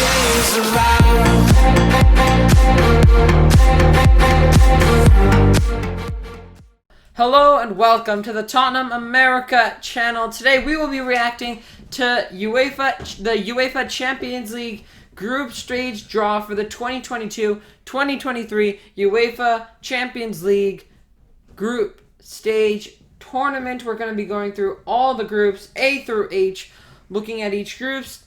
is around. Hello and welcome to the Tottenham America channel. Today we will be reacting to the UEFA Champions League group stage draw for the 2022-2023 UEFA Champions League group stage tournament. We're going to be going through all the groups, A through H, looking at each groups,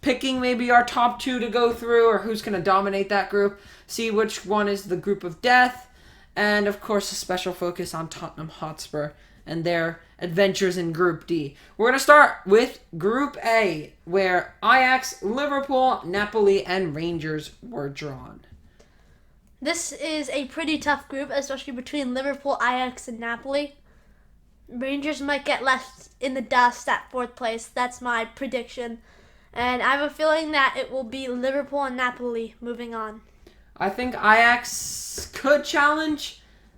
picking maybe our top two to go through or who's going to dominate that group, see which one is the group of death, and of course a special focus on Tottenham Hotspur and their adventures in Group D. We're going to start with Group A, where Ajax, Liverpool, Napoli, and Rangers were drawn. This is a pretty tough group, especially between Liverpool, Ajax, and Napoli. Rangers might get left in the dust at fourth place. That's my prediction. And I have a feeling that it will be Liverpool and Napoli moving on. I think Ajax could challenge.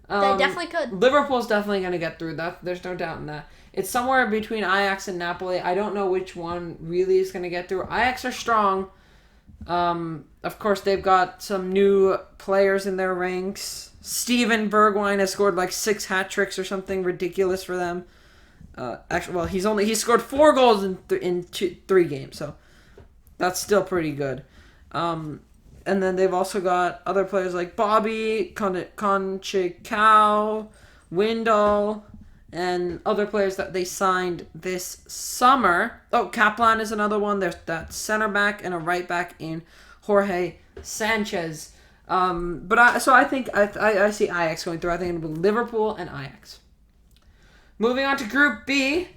They definitely could. Liverpool's definitely going to get through that. There's no doubt in that. It's somewhere between Ajax and Napoli. I don't know which one really is going to get through. Ajax are strong. Of course, they've got some new players in their ranks. Steven Bergwijn has scored like 6 hat tricks or something ridiculous for them. He scored 4 goals in 3 games, so that's still pretty good. And then they've also got other players like Bobby, Conchicao, Windle, and other players that they signed this summer. Oh, Kaplan is another one. There's that center back and a right back in Jorge Sanchez. I think I see Ajax going through. I think it'll be Liverpool and Ajax. Moving on to Group B,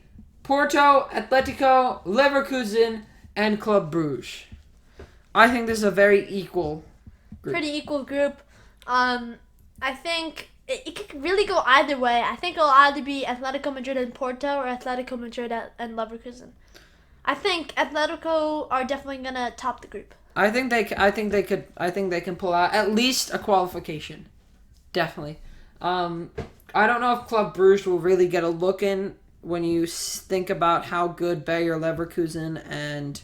Porto, Atletico, Leverkusen, and Club Brugge. I think this is a very equal group. Pretty equal group. I think it could really go either way. I think it'll either be Atletico Madrid and Porto or Atletico Madrid and Leverkusen. I think Atletico are definitely gonna top the group. I think they can pull out at least a qualification. Definitely. I don't know if Club Brugge will really get a look in when you think about how good Bayer Leverkusen and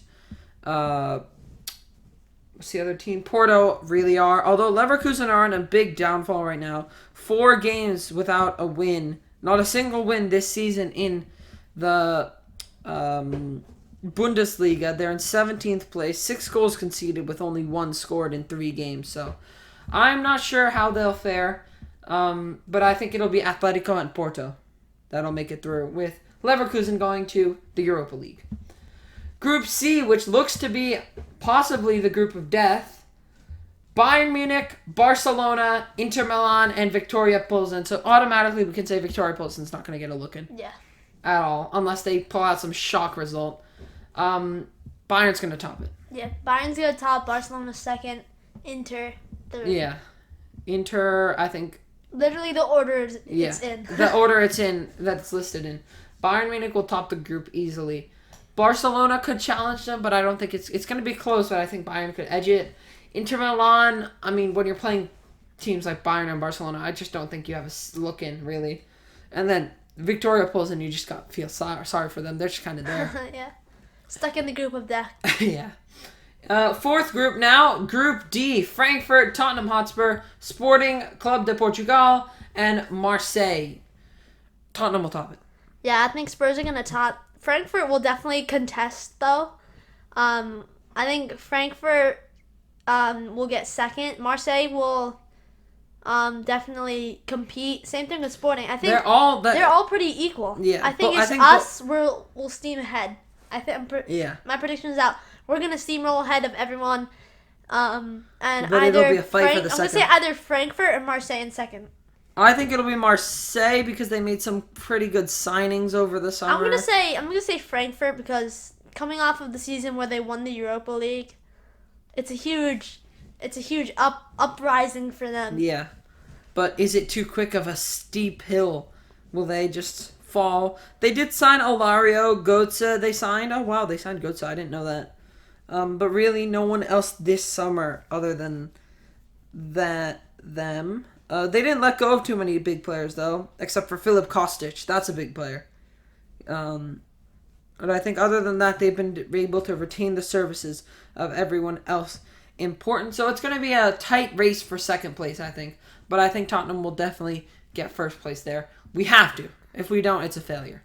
what's the other team? Porto really are. Although Leverkusen are in a big downfall right now. 4 games without a win. Not a single win this season in the Bundesliga. They're in 17th place. 6 goals conceded with only 1 scored in 3 games. So I'm not sure how they'll fare. But I think it'll be Atletico and Porto that'll make it through, with Leverkusen going to the Europa League. Group C, which looks to be possibly the group of death, Bayern Munich, Barcelona, Inter Milan, and Victoria Pilsen. So automatically we can say Victoria Pilsen's not going to get a look in. Yeah. At all, unless they pull out some shock result. Bayern's going to top it. Yeah, Bayern's going to top, Barcelona second, Inter third. Yeah. Inter, I think... Literally the order it's in. The order it's in, that it's listed in. Bayern Munich will top the group easily. Barcelona could challenge them, but I don't think it's going to be close, but I think Bayern could edge it. Inter Milan, I mean, when you're playing teams like Bayern and Barcelona, I just don't think you have a look in, really. And then Victoria pulls in, you just got to feel sorry for them. They're just kind of there. Yeah. Stuck in the group of death. Yeah. Fourth group now, Group D, Frankfurt, Tottenham Hotspur, Sporting Club de Portugal, and Marseille. Tottenham will top it. Yeah, I think Spurs are going to top. Frankfurt will definitely contest, though. I think Frankfurt will get second. Marseille will definitely compete. Same thing with Sporting. I think they're all pretty equal. Yeah, I think we'll steam ahead. My prediction is out. We're gonna steamroll ahead of everyone. And but it'll be a fight for the second. I'm gonna say either Frankfurt or Marseille in second. I think it'll be Marseille because they made some pretty good signings over the summer. I'm gonna say Frankfurt because coming off of the season where they won the Europa League, it's a huge uprising for them. Yeah, but is it too quick of a steep hill? Will they just fall? They did sign Alario, Götze. They signed. Oh wow, they signed Götze. I didn't know that. But really, no one else this summer other than them. They didn't let go of too many big players, though, except for Filip Kostic. That's a big player. But I think other than that, they've been able to retain the services of everyone else important. So it's going to be a tight race for second place, I think. But I think Tottenham will definitely get first place there. We have to. If we don't, it's a failure.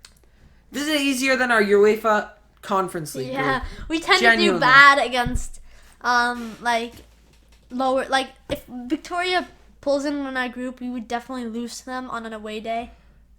This is easier than our UEFA Conference League Yeah, group. we tend to Genuinely. do bad against, lower. Like, if Victoria pulls in our group, we would definitely lose to them on an away day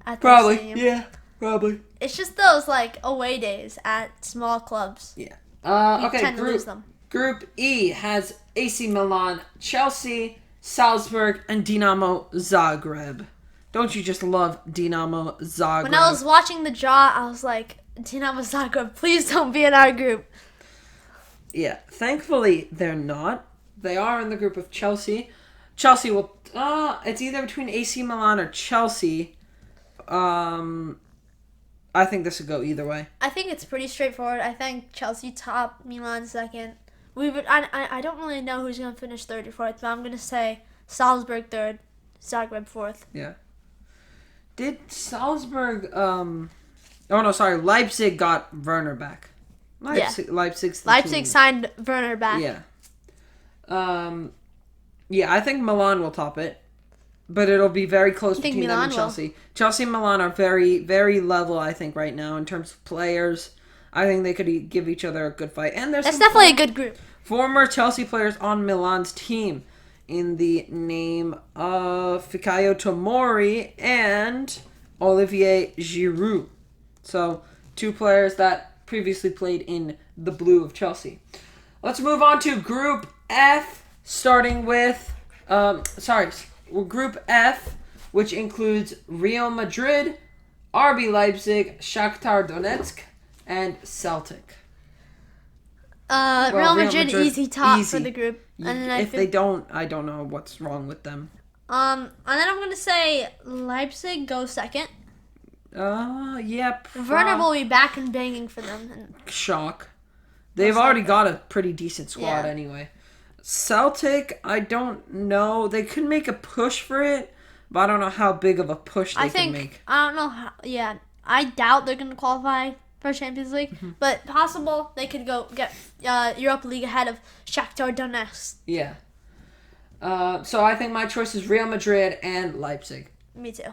at the stadium. Yeah, probably. It's just those, away days at small clubs. Yeah. We Okay, tend to lose them. Group E has AC Milan, Chelsea, Salzburg, and Dinamo Zagreb. Don't you just love Dinamo Zagreb? When I was watching the draw, I was like, Dinamo Zagreb, please don't be in our group. Yeah, thankfully they're not. They are in the group of Chelsea. Chelsea will... it's either between AC Milan or Chelsea. I think this would go either way. I think it's pretty straightforward. I think Chelsea top, Milan second. I don't really know who's going to finish third or fourth, but I'm going to say Salzburg third, Zagreb fourth. Yeah. Did Salzburg... Leipzig got Werner back. Leipzig's the Leipzig team. signed Werner back. Yeah. I think Milan will top it. But it'll be very close between them and Chelsea. Chelsea and Milan are very, very level, I think, right now in terms of players. I think they could give each other a good fight. And there's That's definitely a good group. Former Chelsea players on Milan's team in the name of Fikayo Tomori and Olivier Giroud. So, two players that previously played in the blue of Chelsea. Let's move on to Group F, starting with... Group F, which includes Real Madrid, RB Leipzig, Shakhtar Donetsk, and Celtic. Real Madrid easy top for the group. And then they don't, I don't know what's wrong with them. And then I'm gonna say Leipzig goes second. Yeah. Werner will be back and banging for them. Shock. They've already got a pretty decent squad anyway. Celtic, I don't know. They could make a push for it, but I don't know how big of a push they can make. I don't know how. Yeah, I doubt they're going to qualify for Champions League, but possible they could go get Europa League ahead of Shakhtar Donetsk. Yeah. So I think my choice is Real Madrid and Leipzig. Me too.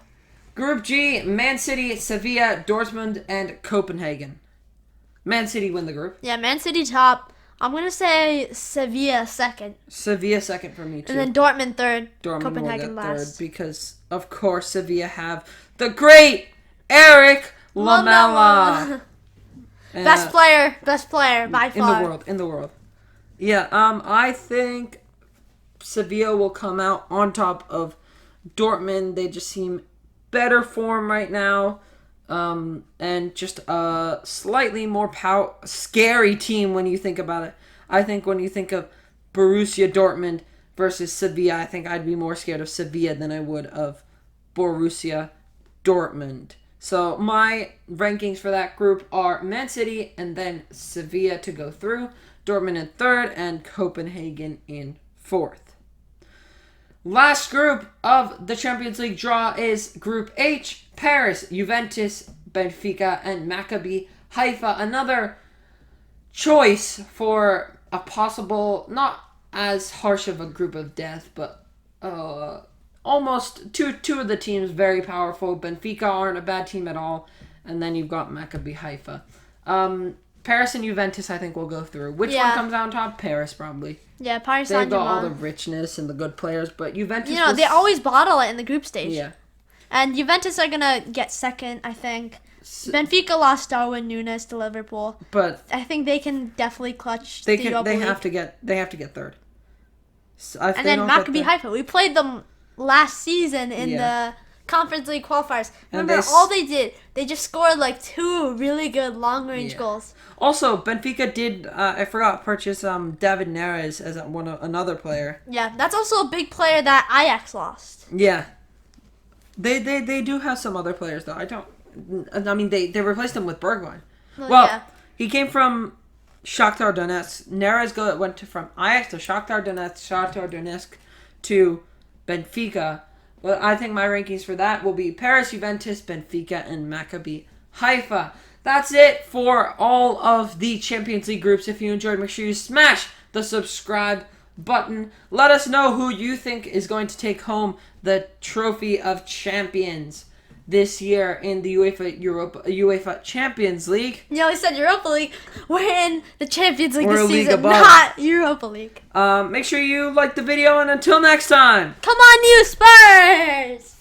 Group G, Man City, Sevilla, Dortmund, and Copenhagen. Man City win the group. Yeah, Man City top. I'm going to say Sevilla second. Sevilla second for me, too. And then Dortmund third. Copenhagen will get last. Third because, of course, Sevilla have the great Eric Lamela. Best player by far. In the world. Yeah, I think Sevilla will come out on top of Dortmund. They just seem better form right now. And just a slightly more scary team when you think about it. I think when you think of Borussia Dortmund versus Sevilla, I think I'd be more scared of Sevilla than I would of Borussia Dortmund. So my rankings for that group are Man City and then Sevilla to go through, Dortmund in third, and Copenhagen in fourth. Last group of the Champions League draw is Group H, Paris, Juventus, Benfica, and Maccabi Haifa. Another choice for a possible, not as harsh of a group of death, but almost two of the teams very powerful. Benfica aren't a bad team at all, and then you've got Maccabi Haifa. Paris and Juventus, I think, will go through. Which one comes out on top? Paris, probably. Yeah, Paris. They've got all the richness and the good players, but Juventus... they always bottle it in the group stage. Yeah. And Juventus are going to get second, I think. Benfica lost Darwin Núñez to Liverpool. But I think they can definitely clutch They the Europa League. have to get third. So and then Maccabi Haifa. We played them last season in the Conference League qualifiers. Remember, all they did, they just scored two really good long-range goals. Also, Benfica did, I forgot, purchase David Neres as another player. Yeah, that's also a big player that Ajax lost. Yeah. They do have some other players, though. They replaced him with Bergwijn. He came from Shakhtar Donetsk. Neres went from Ajax to Shakhtar Donetsk to Benfica. Well, I think my rankings for that will be Paris, Juventus, Benfica, and Maccabi Haifa. That's it for all of the Champions League groups. If you enjoyed, make sure you smash the subscribe button. Let us know who you think is going to take home the Trophy of Champions this year in the UEFA Champions League. You always said Europa League. We're in the Champions League We're this a league season, above. not Europa League. Make sure you like the video, and until next time. Come on, you Spurs!